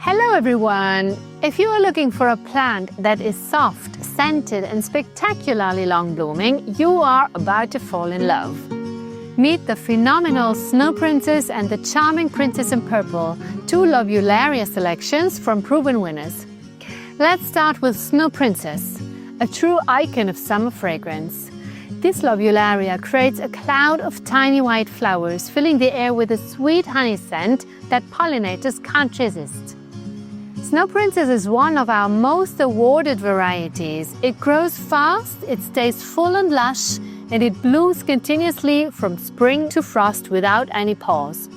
Hello everyone! If you are looking for a plant that is soft, scented and spectacularly long blooming, you are about to fall in love. Meet the phenomenal Snow Princess and the charming Princess in Purple, two Lobularia selections from Provenwinners. Let's start with Snow Princess, a true icon of summer fragrance. This Lobularia creates a cloud of tiny white flowers, filling the air with a sweet honey scent that pollinators can't resist. Snow Princess is one of our most awarded varieties. It grows fast, it stays full and lush, and it blooms continuously from spring to frost without any pause.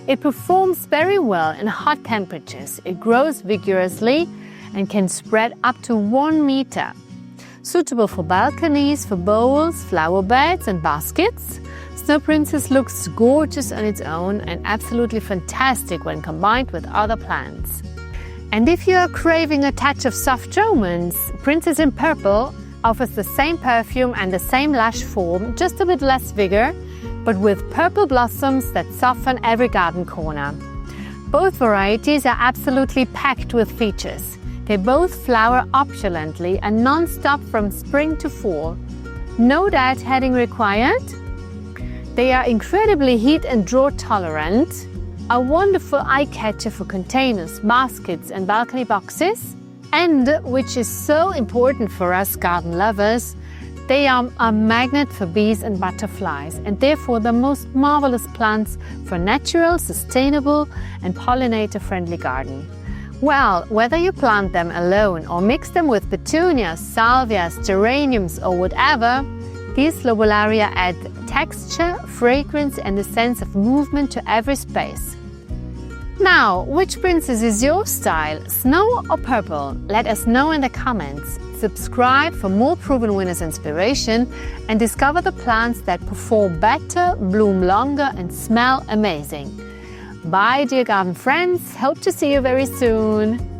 It performs very well in hot temperatures. It grows vigorously and can spread up to 1 meter. Suitable for balconies, for bowls, flower beds and baskets, Snow Princess looks gorgeous on its own and absolutely fantastic when combined with other plants. And if you are craving a touch of soft romance, Princess in Purple offers the same perfume and the same lush form, just a bit less vigor, but with purple blossoms that soften every garden corner. Both varieties are absolutely packed with features. They both flower opulently and non-stop from spring to fall. No diet heading required. They are incredibly heat and drought tolerant, a wonderful eye-catcher for containers, baskets and balcony boxes, and, which is so important for us garden lovers, they are a magnet for bees and butterflies and therefore the most marvelous plants for natural, sustainable and pollinator-friendly garden. Well, whether you plant them alone or mix them with petunias, salvias, geraniums or whatever, these Lobularia add texture, fragrance and a sense of movement to every space. Now, which princess is your style, snow or purple? Let us know in the comments. Subscribe for more Provenwinners inspiration and discover the plants that perform better, bloom longer and smell amazing. Bye, dear garden friends. Hope to see you very soon.